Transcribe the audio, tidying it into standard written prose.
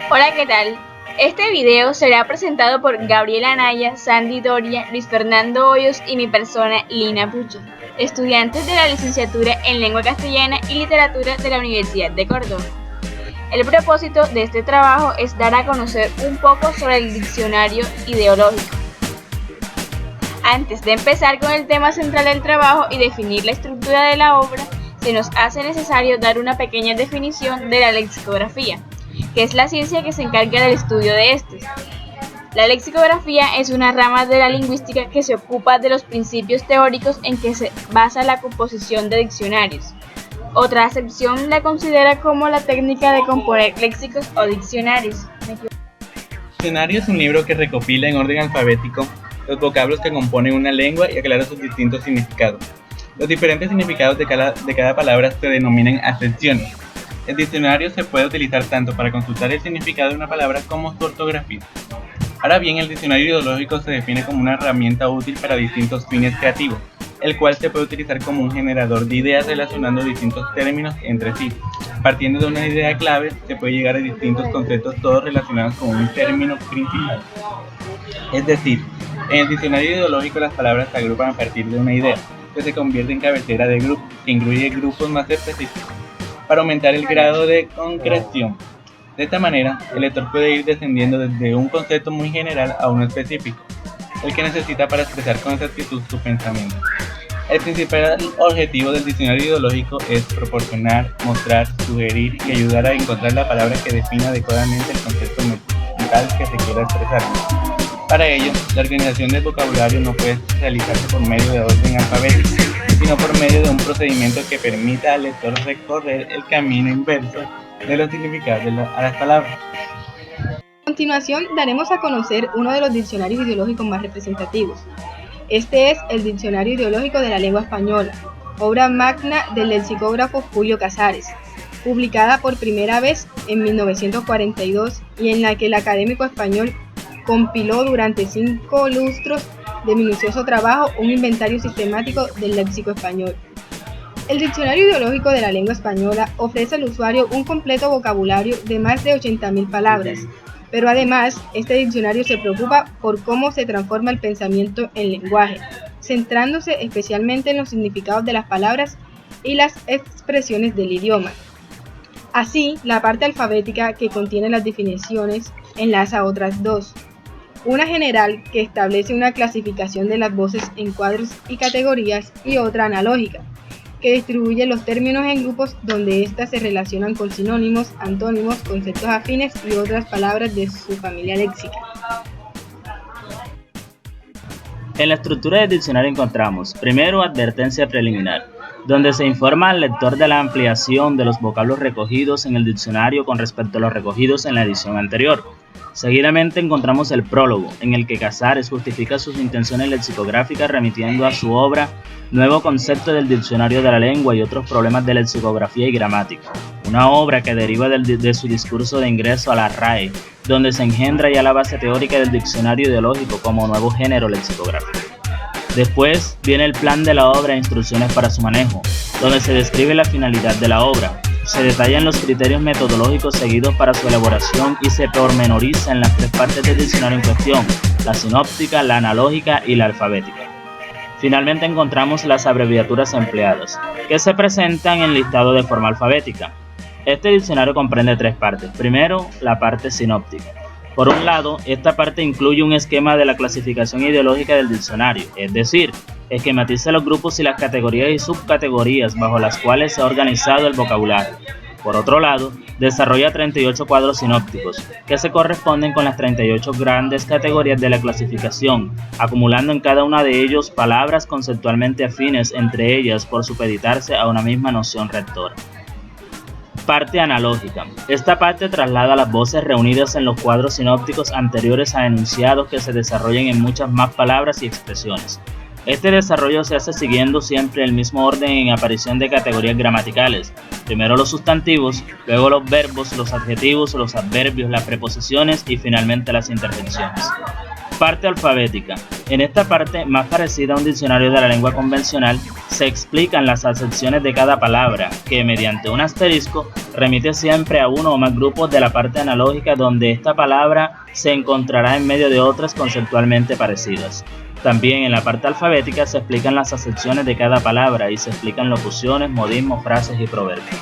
Hola, ¿qué tal? Este video será presentado por Gabriela Anaya, Sandy Doria, Luis Fernando Hoyos y mi persona, Lina Pucho, estudiantes de la licenciatura en Lengua Castellana y Literatura de la Universidad de Córdoba. El propósito de este trabajo es dar a conocer un poco sobre el diccionario ideológico. Antes de empezar con el tema central del trabajo y definir la estructura de la obra, se nos hace necesario dar una pequeña definición de la lexicografía, que es la ciencia que se encarga del estudio de estos. La lexicografía es una rama de la lingüística que se ocupa de los principios teóricos en que se basa la composición de diccionarios. Otra acepción la considera como la técnica de componer léxicos o diccionarios. Diccionario es un libro que recopila en orden alfabético los vocablos que componen una lengua y aclara sus distintos significados. Los diferentes significados de cada palabra se denominan acepciones. El diccionario se puede utilizar tanto para consultar el significado de una palabra como su ortografía. Ahora bien, el diccionario ideológico se define como una herramienta útil para distintos fines creativos, el cual se puede utilizar como un generador de ideas relacionando distintos términos entre sí. Partiendo de una idea clave, se puede llegar a distintos conceptos todos relacionados con un término principal. Es decir, en el diccionario ideológico las palabras se agrupan a partir de una idea, que se convierte en cabecera de grupo, que incluye grupos más específicos, para aumentar el grado de concreción. De esta manera, el lector puede ir descendiendo desde un concepto muy general a uno específico, el que necesita para expresar con exactitud su pensamiento. El principal objetivo del diccionario ideológico es proporcionar, mostrar, sugerir y ayudar a encontrar la palabra que defina adecuadamente el concepto mental que se quiera expresar. Para ello, la organización del vocabulario no puede realizarse por medio de orden alfabético, sino por medio de un procedimiento que permita al lector recorrer el camino inverso de los significados a las palabras. A continuación, daremos a conocer uno de los diccionarios ideológicos más representativos. Este es el Diccionario Ideológico de la Lengua Española, obra magna del lexicógrafo Julio Casares, publicada por primera vez en 1942 y en la que el académico español compiló durante 5 lustros de minucioso trabajo un inventario sistemático del léxico español. El Diccionario Ideológico de la Lengua Española ofrece al usuario un completo vocabulario de más de 80.000 palabras, pero además este diccionario se preocupa por cómo se transforma el pensamiento en lenguaje, centrándose especialmente en los significados de las palabras y las expresiones del idioma. Así, la parte alfabética que contiene las definiciones enlaza otras dos. Una general que establece una clasificación de las voces en cuadros y categorías y otra analógica, que distribuye los términos en grupos donde éstas se relacionan con sinónimos, antónimos, conceptos afines y otras palabras de su familia léxica. En la estructura del diccionario encontramos, primero, advertencia preliminar, donde se informa al lector de la ampliación de los vocablos recogidos en el diccionario con respecto a los recogidos en la edición anterior. Seguidamente encontramos el prólogo, en el que Casares justifica sus intenciones lexicográficas remitiendo a su obra Nuevo concepto del diccionario de la lengua y otros problemas de lexicografía y gramática, una obra que deriva de su discurso de ingreso a la RAE, donde se engendra ya la base teórica del diccionario ideológico como nuevo género lexicográfico. Después viene el plan de la obra e instrucciones para su manejo, donde se describe la finalidad de la obra. Se detallan los criterios metodológicos seguidos para su elaboración y se pormenorizan las 3 partes del diccionario en cuestión, la sinóptica, la analógica y la alfabética. Finalmente encontramos las abreviaturas empleadas, que se presentan en listado de forma alfabética. Este diccionario comprende 3 partes. Primero, la parte sinóptica. Por un lado, esta parte incluye un esquema de la clasificación ideológica del diccionario, es decir, esquematiza los grupos y las categorías y subcategorías bajo las cuales se ha organizado el vocabulario. Por otro lado, desarrolla 38 cuadros sinópticos, que se corresponden con las 38 grandes categorías de la clasificación, acumulando en cada una de ellos palabras conceptualmente afines entre ellas por supeditarse a una misma noción rectora. Parte analógica. Esta parte traslada las voces reunidas en los cuadros sinópticos anteriores a enunciados que se desarrollan en muchas más palabras y expresiones. Este desarrollo se hace siguiendo siempre el mismo orden en aparición de categorías gramaticales. Primero los sustantivos, luego los verbos, los adjetivos, los adverbios, las preposiciones y finalmente las interjecciones. Parte alfabética. En esta parte, más parecida a un diccionario de la lengua convencional, se explican las acepciones de cada palabra, que mediante un asterisco remite siempre a uno o más grupos de la parte analógica donde esta palabra se encontrará en medio de otras conceptualmente parecidas. También en la parte alfabética se explican las acepciones de cada palabra y se explican locuciones, modismos, frases y proverbios.